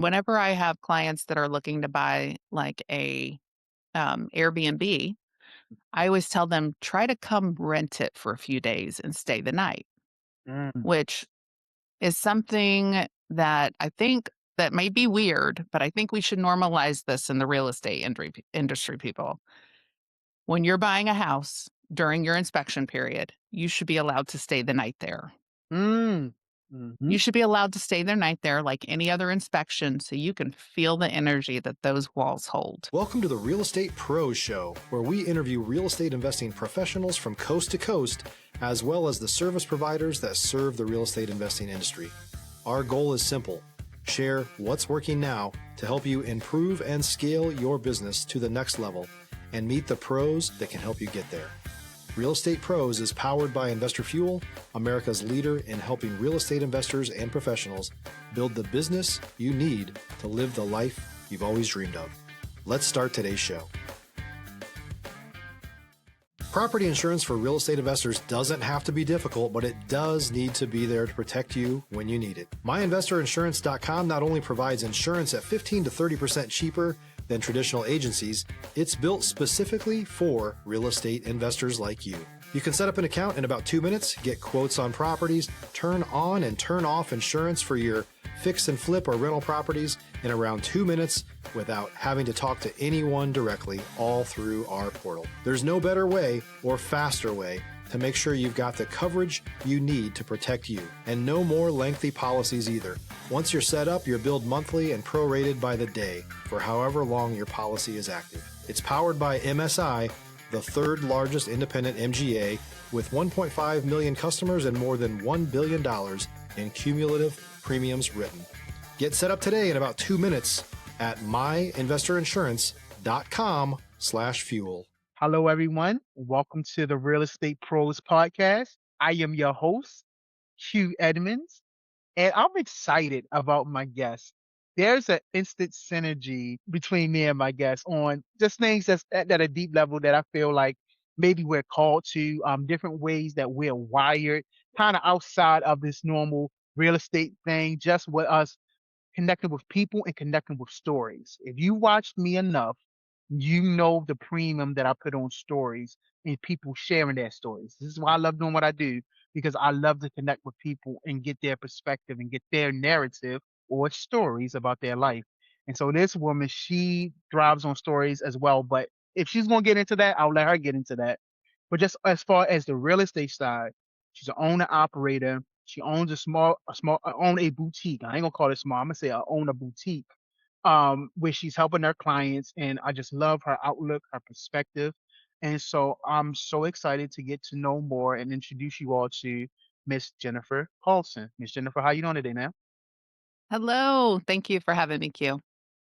Whenever I have clients that are looking to buy like a Airbnb, I always tell them try to come rent it for a few days and stay the night, Mm, which is something that I think that may be weird, but I think we should normalize this in the real estate industry, people. When you're buying a house during your inspection period, you should be allowed to stay the night there. mm, mhm. You should be allowed to stay the night there like any other inspection so you can feel the energy that those walls hold. Welcome to the Real Estate Pros Show, where we interview real estate investing professionals from coast to coast, as well as the service providers that serve the real estate investing industry. Our goal is simple: share what's working now to help you improve and scale your business to the next level and meet the pros that can help you get there. Real Estate Pros is powered by Investor Fuel, America's leader in helping real estate investors and professionals build the business you need to live the life you've always dreamed of. Let's start today's show. Property insurance for real estate investors doesn't have to be difficult, but it does need to be there to protect you when you need it. MyInvestorInsurance.com not only provides insurance at 15 to 30% cheaper than traditional agencies, it's built specifically for real estate investors like you. You can set up an account in about 2 minutes, get quotes on properties, turn on and turn off insurance for your fix and flip or rental properties in around 2 minutes without having to talk to anyone directly, all through our portal. There's no better way or faster way to make sure you've got the coverage you need to protect you, and no more lengthy policies either. Once you're set up, you're billed monthly and prorated by the day for however long your policy is active. It's powered by MSI, the third largest independent MGA, with 1.5 million customers and more than $1 billion in cumulative premiums written. Get set up today in about 2 minutes at myinvestorinsurance.com/fuel. Hello, everyone. Welcome to the Real Estate Pros Podcast. I am your host, Hugh Edmonds, and I'm excited about my guest. There's an instant synergy between me and my guest on just things that's at a deep level that I feel like maybe we're called to, different ways that we're wired, kind of outside of this normal real estate thing, just with us connecting with people and connecting with stories. If you watched me enough, you know the premium that I put on stories and people sharing their stories. This is why I love doing what I do, because I love to connect with people and get their perspective and get their narrative or stories about their life. And so this woman, she thrives on stories as well. But if she's going to get into that, I'll let her get into that. But just as far as the real estate side, she's an owner operator. She owns own a boutique. I ain't gonna call it small. I'm gonna say I own a boutique, where she's helping her clients, and I just love her outlook, her perspective, and so I'm so excited to get to know more and introduce you all to Miss Jennifer Carlson. Miss Jennifer, how you doing today, man? Hello. Thank you for having me, Q.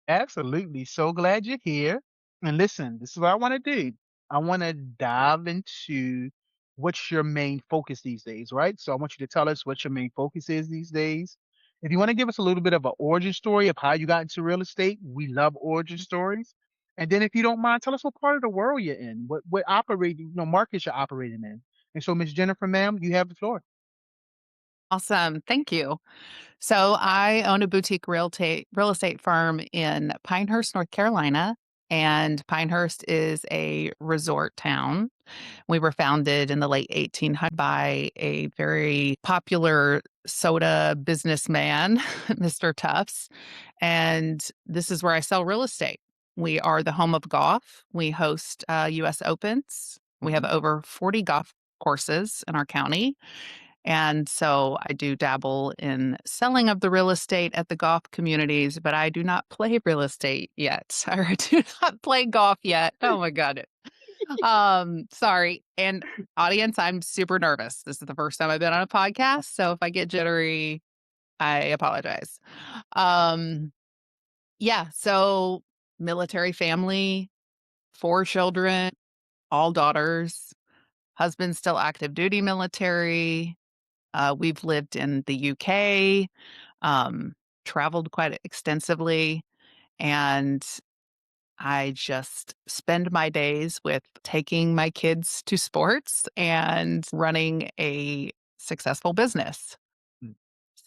Absolutely. So glad you're here. And listen, this is what I want to do. I want to dive into what's your main focus these days, right? So I want you to tell us what your main focus is these days. If you want to give us a little bit of an origin story of how you got into real estate, we love origin stories. And then if you don't mind, tell us what part of the world you're in, what operating, markets you're operating in. And so, Miss Jennifer, ma'am, you have the floor. Awesome. Thank you. So I own a boutique real estate firm in Pinehurst, North Carolina. And Pinehurst is a resort town. We were founded in the late 1800s by a very popular soda businessman, Mr. Tufts. And this is where I sell real estate. We are the home of golf. We host US Opens. We have Mhm. over 40 golf courses in our county. And so I do dabble in selling of the real estate at the golf communities, but I do not play real estate yet. I do not play golf yet. Oh my God. Sorry. And audience, I'm super nervous. This is the first time I've been on a podcast. So if I get jittery, I apologize. Um, yeah. So military family, 4 children, all daughters, husband still active duty military. We've lived in the UK, traveled quite extensively, and I just spend my days with taking my kids to sports and running a successful business. Mm.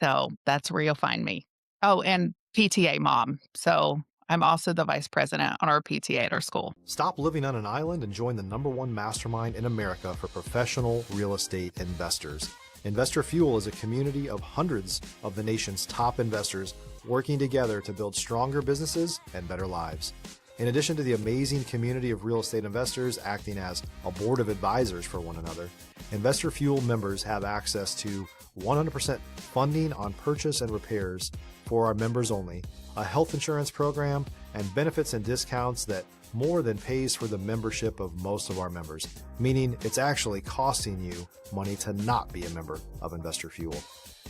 So that's where you'll find me. Oh, and PTA mom. So I'm also the vice president on our PTA at our school. Stop living on an island and join the #1 mastermind in America for professional real estate investors. Investor Fuel is a community of hundreds of the nation's top investors working together to build stronger businesses and better lives. In addition to the amazing community of real estate investors acting as a board of advisors for one another, Investor Fuel members have access to 100% funding on purchase and repairs for our members only, a health insurance program, and benefits and discounts that more than pays for the membership of most of our members, meaning it's actually costing you money to not be a member of Investor Fuel.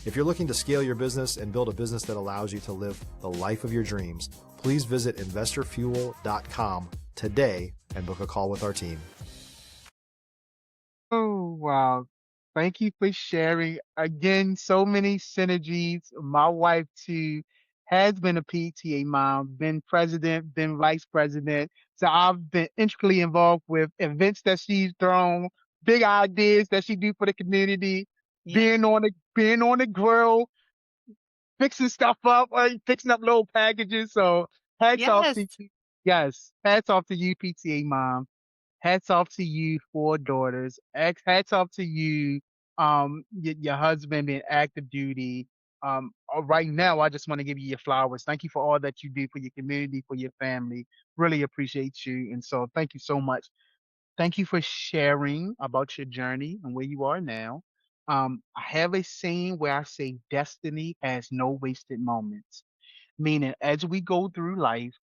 If you're looking to scale your business and build a business that allows you to live the life of your dreams, please visit investorfuel.com today and book a call with our team. Oh, wow. Thank you for sharing. Again, so many synergies. My wife, too, has been a PTA mom, been president, been vice president. So I've been intricately involved with events that she's thrown, big ideas that she do for the community, Yeah. being on the grill, fixing stuff up, fixing up little packages. So hats off Yes. to you. Yes, hats off to you, PTA mom. Hats off to you, 4 daughters. Hats off to you, your husband being active duty. Right now, I just want to give you your flowers. Thank you for all that you do for your community, for your family. Really appreciate you. And so thank you so much. Thank you for sharing about your journey and where you are now. I have a saying where I say destiny has no wasted moments, meaning as we go through life,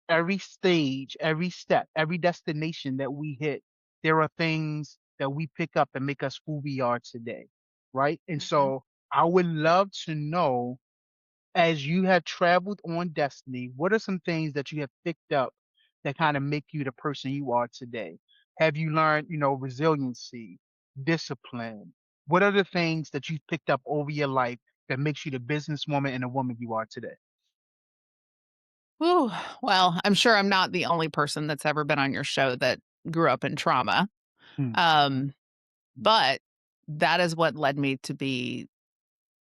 every stage, every step, every destination that we hit, there are things that we pick up and make us who we are today. Right. And Mhm. so I would love to know, as you have traveled on Destiny, what are some things that you have picked up that kind of make you the person you are today? Have you learned, resiliency, discipline? What are the things that you've picked up over your life that makes you the businesswoman and the woman you are today? Ooh, well, I'm sure I'm not the only person that's ever been on your show that grew up in trauma. Mm, Um, but that is what led me to be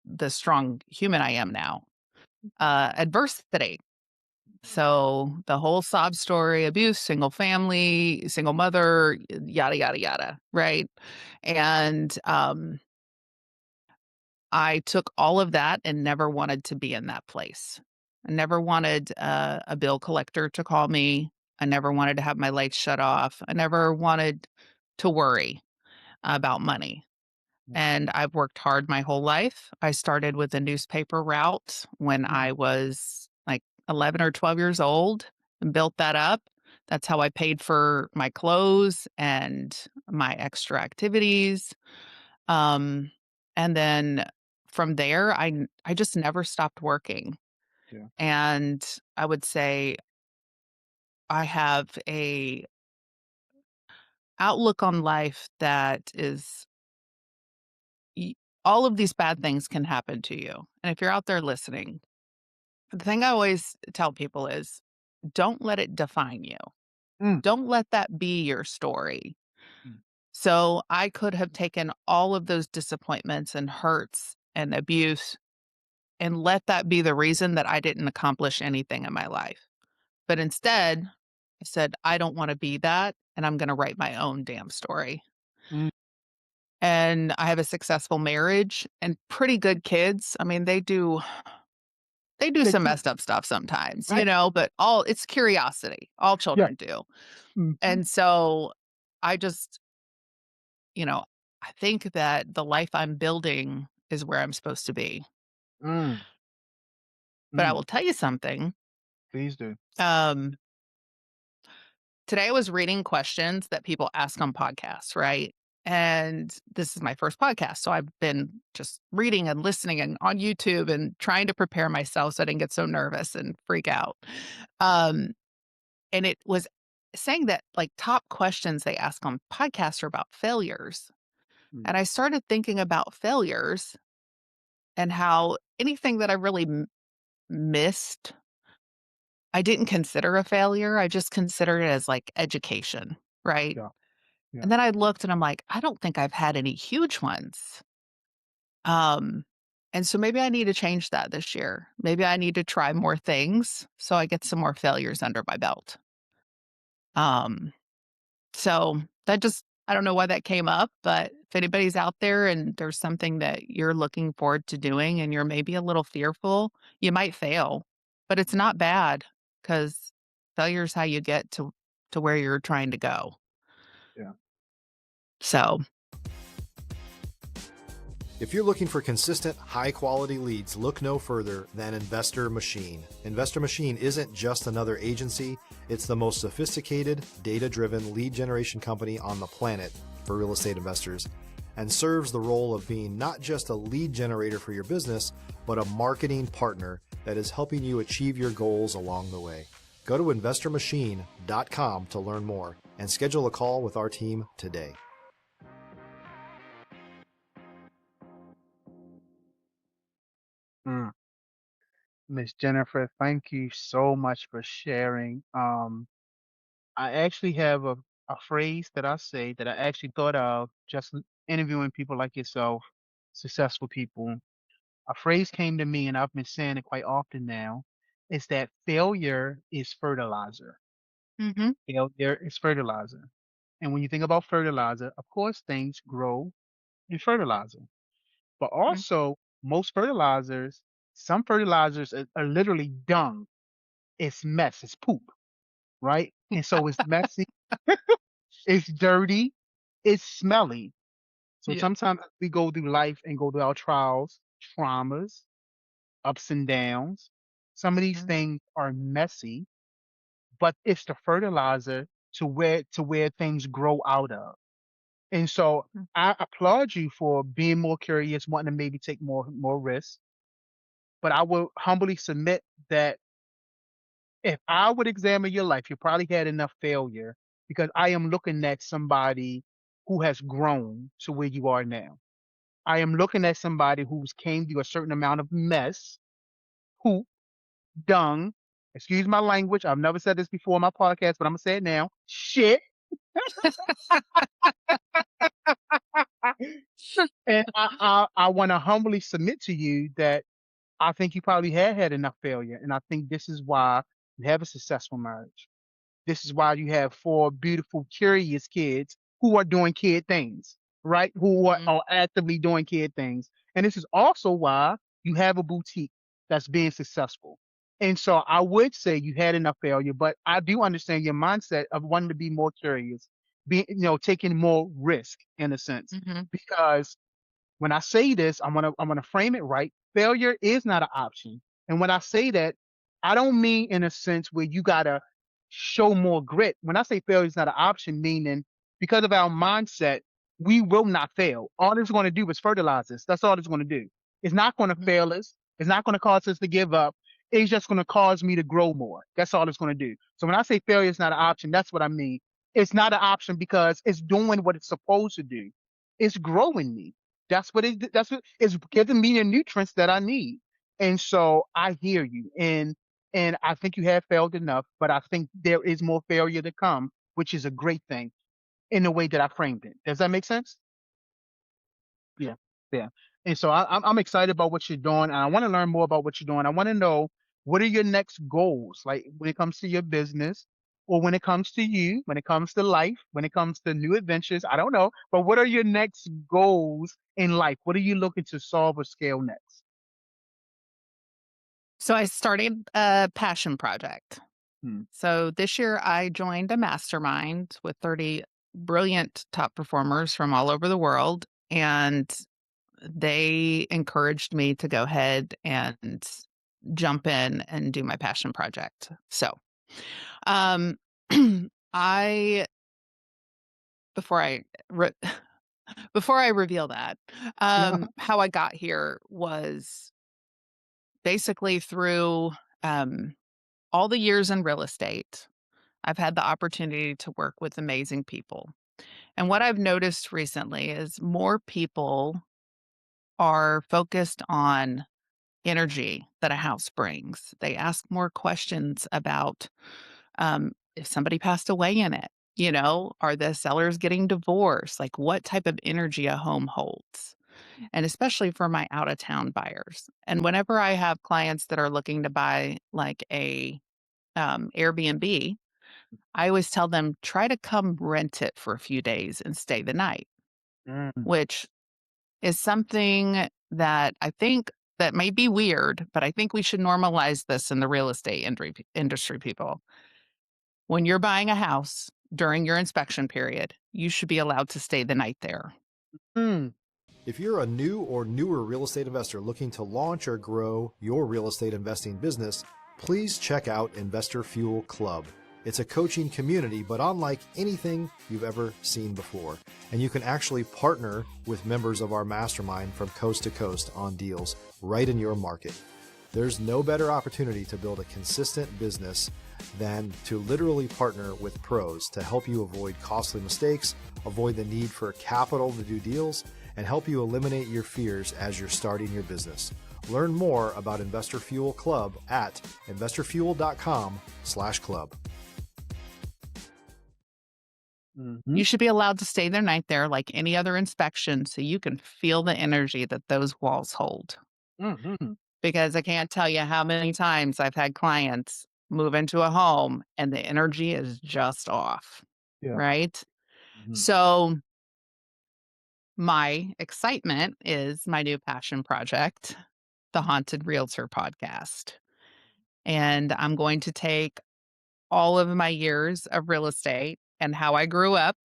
the strong human I am now. Adversity. So the whole sob story, abuse, single family, single mother, yada, yada, yada. Right. And I took all of that and never wanted to be in that place. I never wanted a bill collector to call me. I never wanted to have my lights shut off. I never wanted to worry about money. mm, And I've worked hard my whole life. I started with a newspaper route when mm, I was like 11 or 12 years old and built that up. That's how I paid for my clothes and my extra activities. Um, and then from there, I just never stopped working. yeah. And I would say I have a outlook on life that is y all of these bad things can happen to you. And if you're out there listening, the thing I always tell people is don't let it define you. Mm, Don't let that be your story. mm, So I could have taken all of those disappointments and hurts and abuse and let that be the reason that I didn't accomplish anything in my life. But instead, I said, I don't want to be that. And I'm going to write my own damn story. mm. And I have a successful marriage and pretty good kids. I mean, they do They some could, messed up stuff sometimes, right? but all it's curiosity. All Yeah. children do. Mhm. And so I just, you know, I think that the life I'm building is where I'm supposed to be. Mm, But I mm. will tell you something. Please do. Um, Today I was reading questions that people ask on podcasts, right? And this is my first podcast. So I've been just reading and listening and on YouTube and trying to prepare myself so I didn't get so nervous and freak out. Um, and it was saying that like top questions they ask on podcasts are about failures. Mm, And I started thinking about failures and how anything that I really missed, I didn't consider a failure. I just considered it as like education, right? yeah, yeah. And then I looked and I'm like, I don't think I've had any huge ones. Um, And so maybe I need to change that this year. Maybe I need to try more things so I get some more failures under my belt. Um, so that just I don't know why that came up, but if anybody's out there and there's something that you're looking forward to doing and you're maybe a little fearful, you might fail, but it's not bad because failure is how you get to where you're trying to go. Yeah. So, If you're looking for consistent, high quality leads, look no further than Investor Machine. Investor Machine isn't just another agency, it's the most sophisticated, data driven lead generation company on the planet for real estate investors, and serves the role of being not just a lead generator for your business, but a marketing partner that is helping you achieve your goals along the way. Go to investormachine.com to learn more and schedule a call with our team today. Mm. Miss Jennifer, thank you so much for sharing. I actually have a phrase that I say that I actually thought of just interviewing people like yourself, successful people. A phrase came to me, and I've been saying it quite often now, is that failure is fertilizer. mhm, Failure is fertilizer. And when you think about fertilizer, of course, things grow in fertilizer. But mm. also, most fertilizers, some fertilizers are literally dung. It's mess, it's poop, right? And so it's messy, it's dirty, it's smelly. So Yeah. sometimes we go through life and go through our trials, traumas, ups and downs. Some of these Mhm, things are messy, but it's the fertilizer to where things grow out of. And so mm. I applaud you for being more curious, wanting to maybe take more risks. But I will humbly submit that if I would examine your life, you probably had enough failure because I am looking at somebody who has grown to where you are now. I am looking at somebody who's came through a certain amount of mess, poop, dung. Excuse my language. I've never said this before in my podcast, but I'm gonna say it now. Shit. And I want to humbly submit to you that I think you probably had enough failure, and I think this is why you have a successful marriage. This is why you have 4 beautiful, curious kids who are doing kid things, right? Who are, Mhm, are actively doing kid things. And this is also why you have a boutique that's being successful. And so I would say you had enough failure, but I do understand your mindset of wanting to be more curious, taking more risk in a sense. mhm, Because when I say this, I'm gonna frame it right. Failure is not an option. And when I say that, I don't mean in a sense where you gotta show more grit. When I say failure is not an option, meaning because of our mindset, we will not fail. All it's going to do is fertilize us. That's all it's going to do. It's not going to mhm, fail us. It's not going to cause us to give up. It's just going to cause me to grow more. That's all it's going to do. So when I say failure is not an option, that's what I mean. It's not an option because it's doing what it's supposed to do. It's growing me. That's what it's giving me the nutrients that I need. And so I hear you. And I think you have failed enough, but I think there is more failure to come, which is a great thing in the way that I framed it. Does that make sense? Yeah. Yeah. And so I'm excited about what you're doing. And I want to learn more about what you're doing. I want to know, what are your next goals? Like when it comes to your business, or when it comes to you, when it comes to life, when it comes to new adventures. I don't know. But what are your next goals in life? What are you looking to solve or scale next? So I started a passion project. Hmm. So this year I joined a mastermind with 30 brilliant top performers from all over the world. And they encouraged me to go ahead and jump in and do my passion project. So, um, I before I re- before I reveal that, how I got here was basically through um, all the years in real estate. I've had the opportunity to work with amazing people. And what I've noticed recently is more people are focused on energy that a house brings. They ask more questions about if somebody passed away in it. Are the sellers getting divorced? Like what type of energy a home holds? and especially for my out of town buyers. And whenever I have clients that are looking to buy like a Airbnb, I always tell them try to come rent it for a few days and stay the night, Mm, which is something that I think that may be weird, but I think we should normalize this in the real estate industry, people. When you're buying a house during your inspection period, you should be allowed to stay the night there. mm, If you're a new or newer real estate investor looking to launch or grow your real estate investing business, please check out Investor Fuel Club. It's a coaching community, but unlike anything you've ever seen before. And you can actually partner with members of our mastermind from coast to coast on deals right in your market. There's no better opportunity to build a consistent business than to literally partner with pros to help you avoid costly mistakes, avoid the need for capital to do deals, and help you eliminate your fears as you're starting your business. Learn more about Investor Fuel Club at investorfuel.com/club. mhm, You should be allowed to stay the night there like any other inspection so you can feel the energy that those walls hold. mhm. Because I can't tell you how many times I've had clients move into a home and the energy is just off, Yeah. right? Mhm. So my excitement is my new passion project, the Haunted Realtor podcast. And I'm going to take all of my years of real estate and how I grew up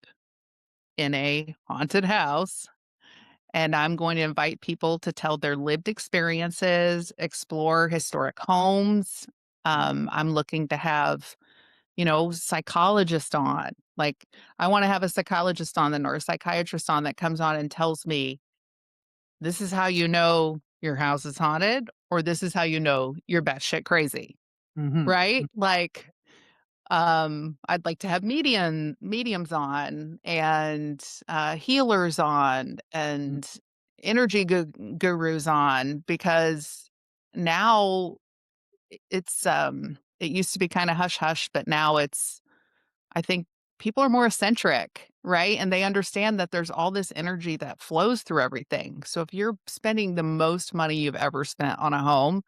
in a haunted house. And I'm going to invite people to tell their lived experiences, explore historic homes. I'm looking to have, psychologists on. Like, I want to have a psychologist on or a psychiatrist on that comes on and tells me, this is how you know your house is haunted, or this is how you know you're batshit crazy, Mhm. right? Like, I'd like to have mediums on and healers on Mhm. and energy gurus on because now it used to be kind of hush hush, but now I think people are more eccentric, right? And they understand that there's all this energy that flows through everything. So if you're spending the most money you've ever spent on a home,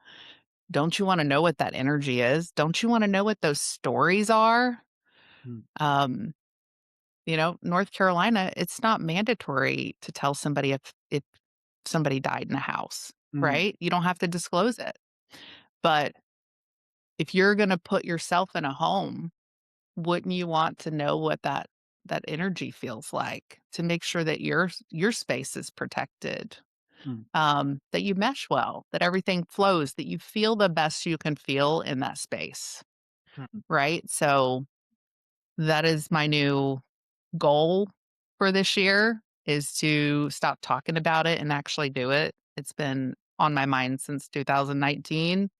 don't you want to know what that energy is? Don't you want to know what those stories are? Mhm. Um, North Carolina, it's not mandatory to tell somebody if somebody died in a house, Mhm. right? You don't have to disclose it. But if you're going to put yourself in a home, wouldn't you want to know what that energy feels like to make sure that your space is protected, Mhm. that you mesh well, that everything flows, that you feel the best you can feel in that space, Mhm. right? So that is my new goal for this year is to stop talking about it and actually do it. It's been on my mind since 2019,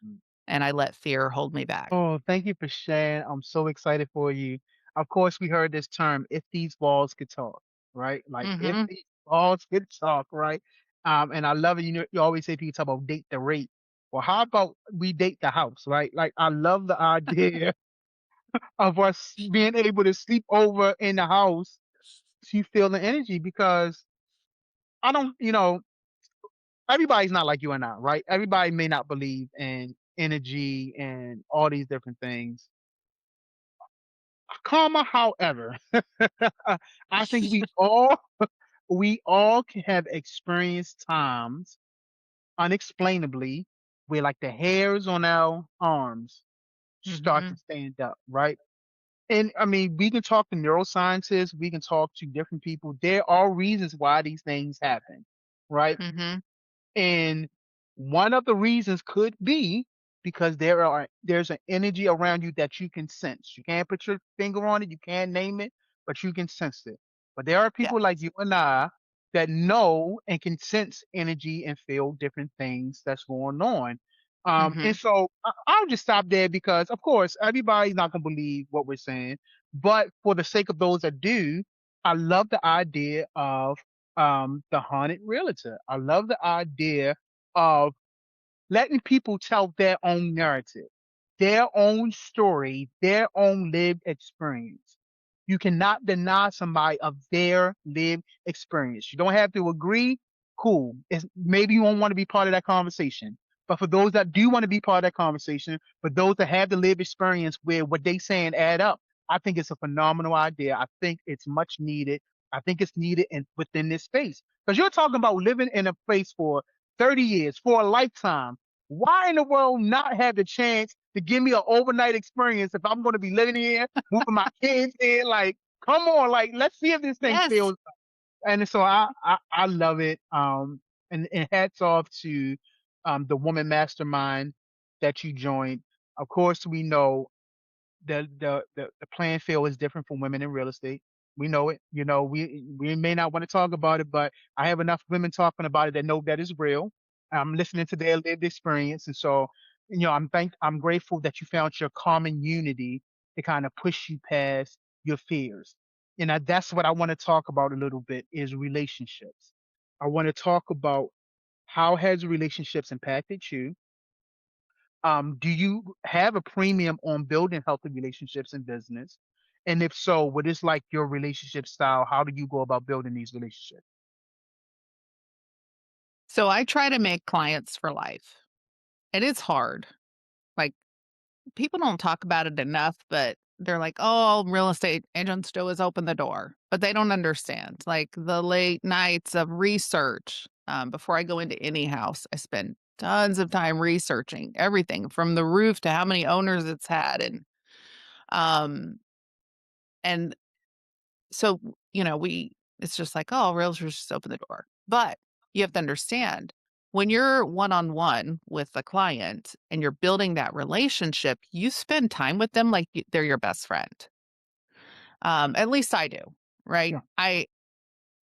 Mhm. and I let fear hold me back. Oh, thank you for sharing. I'm so excited for you. Of course, we heard this term, if these walls could talk, right? Like if Mhm. these walls could talk, right? And I love it. You know, you always say people talk about date the rate. Well, how about we date the house, right? Like I love the idea of us being able to sleep over in the house to feel the energy because I don't, everybody's not like you and I, right? Everybody may not believe in energy and all these different things. Karma, however, I think we all can have experienced times unexplainably where like the hairs on our arms start to Mhm. stand up, right? And I mean, we can talk to neuroscientists, we can talk to different people. There are reasons why these things happen, right? Mhm. And one of the reasons could be because there's an energy around you that you can sense. You can't put your finger on it, you can't name it, but you can sense it. But there are Yeah. people like you and I that know and can sense energy and feel different things that's going on. And Mhm. so I'll just stop there because, of course, everybody's not going to believe what we're saying. But for the sake of those that do, I love the idea of the haunted realtor. I love the idea of letting people tell their own narrative, their own story, their own lived experience. You cannot deny somebody of their lived experience. You don't have to agree. cool. It's, maybe you won't want to be part of that conversation. But for those that do want to be part of that conversation, for those that have the lived experience where what they saying add up, I think it's a phenomenal idea. I think it's much needed. I think it's needed within this space. Because you're talking about living in a place for 30 years, for a lifetime. Why in the world not have the chance to give me an overnight experience if I'm going to be living here, moving my kids in? Like, come on, like, let's see if this thing Yes. feels. And so I love it. And hats off to the woman mastermind that you joined. Of course, we know the playing field is different for women in real estate. We know it. You know, we may not want to talk about it, but I have enough women talking about it that know that is real. I'm listening to their lived experience, and so I'm grateful that you found your common unity to kind of push you past your fears. And that's what I want to talk about a little bit is relationships. I want to talk about how has relationships impacted you. Do you have a premium on building healthy relationships in business? And if so, what is like your relationship style? How do you go about building these relationships? So I try to make clients for life, and it's hard. Like, people don't talk about it enough, but they're like, "Oh, real estate agents to always open the door," but they don't understand, like, the late nights of research. Before I go into any house, I spend tons of time researching everything from the roof to how many owners it's had, um, and so, we it's just like, "Oh, realtors just open the door." But you have to understand, when you're one-on-one with a client and you're building that relationship, you spend time with them like they're your best friend. At least I do, right? Yeah.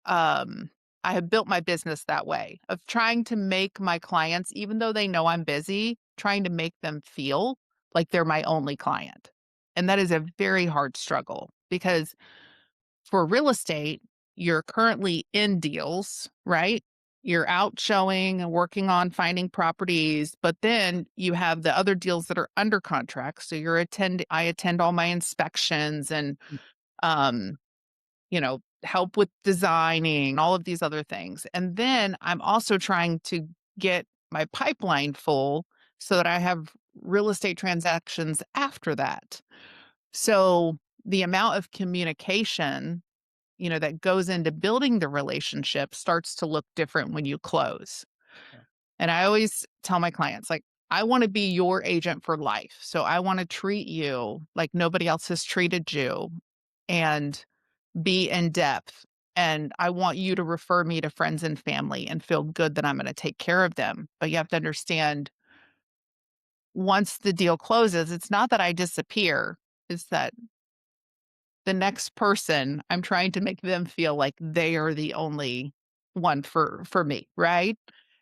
Um, I have built my business that way of trying to make my clients, even though they know I'm busy, trying to make them feel like they're my only client. And that is a very hard struggle because for real estate, you're currently in deals, right? You're out showing and working on finding properties, but then you have the other deals that are under contract. So I attend all my inspections and um, help with designing, all of these other things. And then I'm also trying to get my pipeline full so that I have real estate transactions after that. So the amount of communication that goes into building the relationship starts to look different when you close. Yeah. And I always tell my clients, like, I want to be your agent for life. So I want to treat you like nobody else has treated you and be in depth. And I want you to refer me to friends and family and feel good that I'm going to take care of them. But you have to understand, once the deal closes, it's not that I disappear, it's that the next person, I'm trying to make them feel like they are the only one for me, right?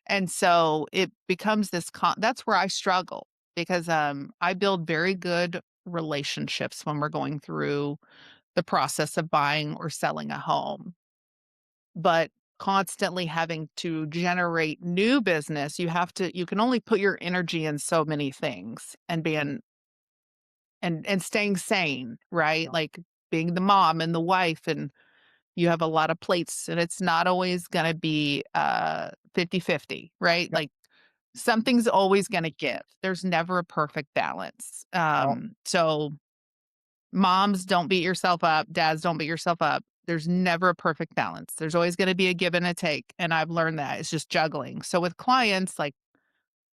And so it becomes that's where I struggle because I build very good relationships when we're going through the process of buying or selling a home. But constantly having to generate new business, you can only put your energy in so many things and and staying sane, right? Yeah. Like being the mom and the wife, and you have a lot of plates and it's not always going to be 50-50, right? Yeah. Like something's always going to give. There's never a perfect balance. Yeah. So moms, don't beat yourself up, dads, don't beat yourself up. There's never a perfect balance. There's always going to be a give and a take, and I've learned that it's just juggling. So with clients, like,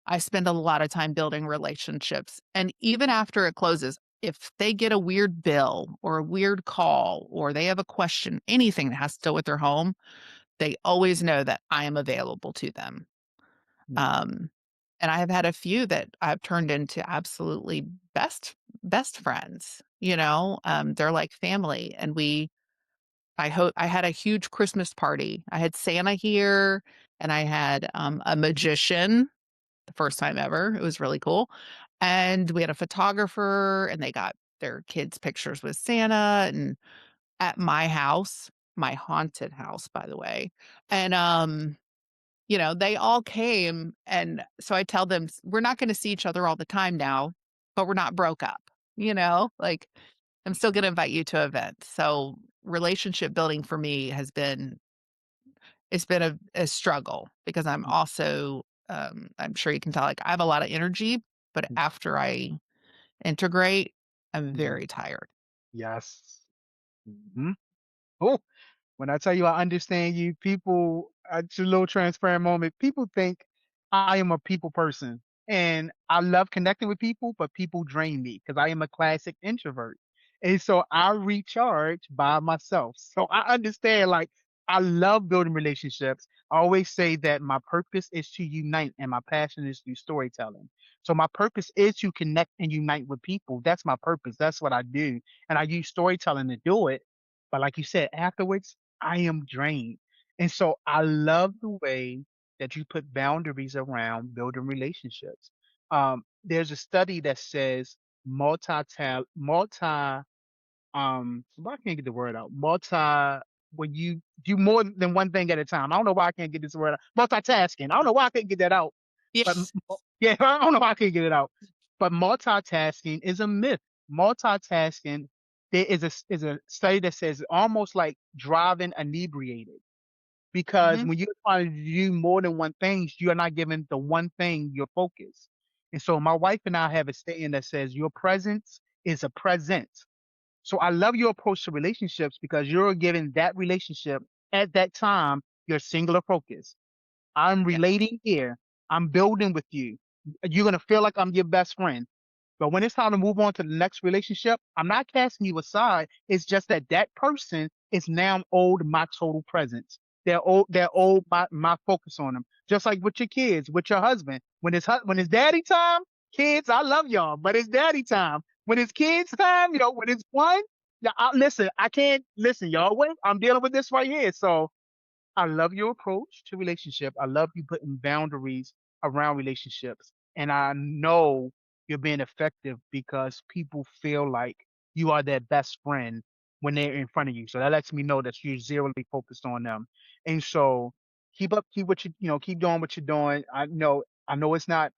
I spend a lot of time building relationships. And even after it closes, if they get a weird bill or a weird call or they have a question, anything that has to do with their home, they always know that I am available to them. Yeah. Um, and I have had a few that I've turned into absolutely best friends. They're like family, and I had a huge Christmas party. I had Santa here, and I had a magician the first time ever. It was really cool. And we had a photographer and they got their kids' pictures with Santa and at my house, my haunted house, by the way. And they all came, and so I tell them we're not going to see each other all the time now, but we're not broke up. Like, I'm still going to invite you to events. So relationship building for me has been it's been a struggle because I'm Mm, also, I'm sure you can tell, like, I have a lot of energy, but mm, after I integrate, I'm mhm. very tired. Yes. Mhm. Oh, when I tell you I understand you, people, it's a little transparent moment. People think I am a people person and I love connecting with people, but people drain me because I am a classic introvert. And so I recharge by myself. So I understand, like, I love building relationships. I always say that my purpose is to unite and my passion is through storytelling. So my purpose is to connect and unite with people. That's my purpose. That's what I do. And I use storytelling to do it. But like you said, afterwards, I am drained. And so I love the way that you put boundaries around building relationships. There's a study that says multi well, I can't get the word out. When you do more than one thing at a time. I don't know why I can't get this word out. Multitasking. I don't know why I can't get that out. But Yes. yeah, I don't know why I can't get it out. But multitasking is a myth. Multitasking, there is a study that says almost like driving inebriated because Mhm. when you're trying to do more than one thing, you're not giving the one thing your focus. And so my wife and I have a saying that says your presence is a present. So I love your approach to relationships because you're giving that relationship at that time your singular focus. I'm Yeah. relating here. I'm building with you. You're gonna feel like I'm your best friend. But when it's time to move on to the next relationship, I'm not casting you aside. It's just that that person is now owed my total presence. They're owed my focus on them. Just like with your kids, with your husband. When it's daddy time, kids, I love y'all, but it's daddy time. When it's kids time, when it's fun, yeah, listen, I can't listen, y'all. Wait, I'm dealing with this right here. So I love your approach to relationship. I love you putting boundaries around relationships. And I know you're being effective because people feel like you are their best friend when they're in front of you. So that lets me know that you're zeroly focused on them. And so keep what keep doing what you're doing. I know it's not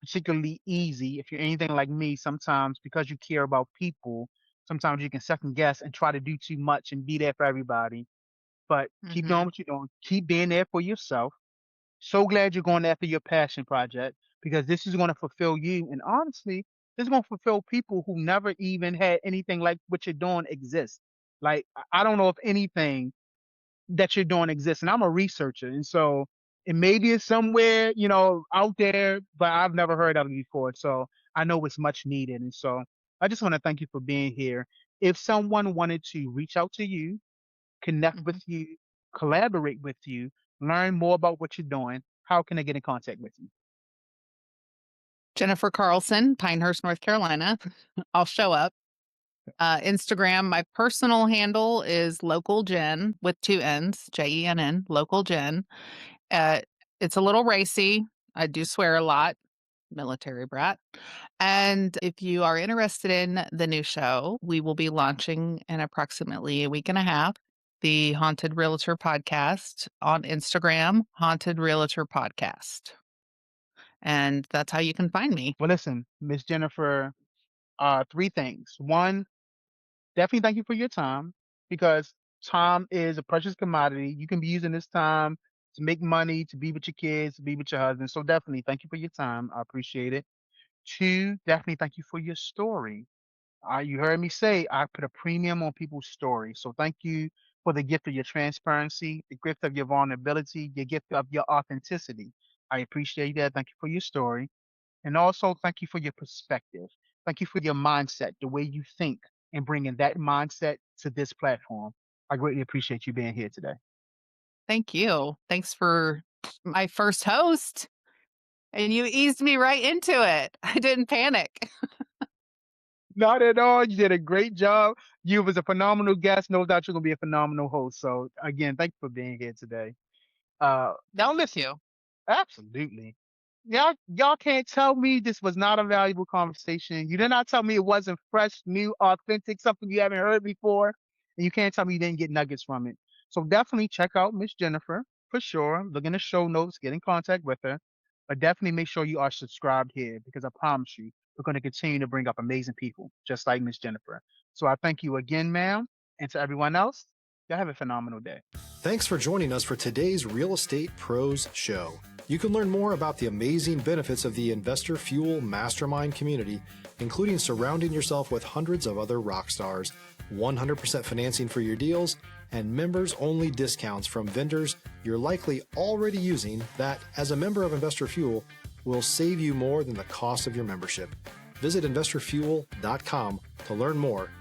particularly easy if you're anything like me, sometimes because you care about people, sometimes you can second guess and try to do too much and be there for everybody, but keep doing Mhm. what you're doing. Keep being there for yourself. So glad you're going after your passion project because this is going to fulfill you. And honestly, this is going to fulfill people who never even had anything like what you're doing exist. Like, I don't know if anything that you're doing exists. And I'm a researcher. And so it maybe it's somewhere, out there, but I've never heard of it before. So I know it's much needed. And so I just want to thank you for being here. If someone wanted to reach out to you, connect with Mhm. you, collaborate with you, learn more about what you're doing, how can they get in contact with you? Jennifer Carlson, Pinehurst, North Carolina. I'll show up. Instagram, my personal handle is local Jen with 2 N's, Jenn, local Jen. Uh, it's a little racy. I do swear a lot, military brat. And if you are interested in the new show, we will be launching in approximately a week and a half the Haunted Realtor podcast on Instagram, Haunted Realtor Podcast. And that's how you can find me. Well, listen, Miss Jennifer, three things. One, definitely thank you for your time because time is a precious commodity. You can be using this time to make money, to be with your kids, to be with your husband. So definitely thank you for your time. I appreciate it. Two, definitely thank you for your story. You heard me say I put a premium on people's stories. So thank you for the gift of your transparency, the gift of your vulnerability, the gift of your authenticity. I appreciate that. Thank you for your story. And also thank you for your perspective. Thank you for your mindset, the way you think, and bringing that mindset to this platform. I greatly appreciate you being here today. Thank you. Thanks for my first host. And you eased me right into it. I didn't panic. Not at all. You did a great job. You was a phenomenal guest. No doubt you're gonna be a phenomenal host. So again, thank you for being here today. Now Thank you listen. too. Absolutely. Y'all can't tell me this was not a valuable conversation. You did not tell me it wasn't fresh, new, authentic, something you haven't heard before. And you can't tell me you didn't get nuggets from it. So definitely check out Miss Jennifer for sure. Look in the show notes, get in contact with her. But definitely make sure you are subscribed here because I promise you, we're going to continue to bring up amazing people just like Miss Jennifer. So I thank you again, ma'am. And to everyone else, Y'all have a phenomenal day. Thanks for joining us for today's Real Estate Pros Show. You can learn more about the amazing benefits of the Investor Fuel Mastermind community, including surrounding yourself with hundreds of other rock stars, 100% financing for your deals, and members-only discounts from vendors you're likely already using that, as a member of Investor Fuel, will save you more than the cost of your membership. Visit investorfuel.com to learn more.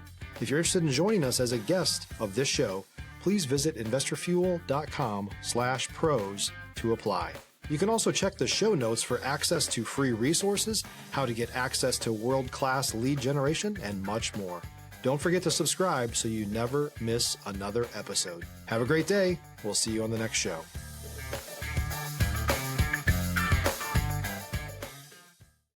If you're interested in joining us as a guest of this show, please visit investorfuel.com/pros to apply. You can also check the show notes for access to free resources, how to get access to world-class lead generation, and much more. Don't forget to subscribe so you never miss another episode. Have a great day. We'll see you on the next show.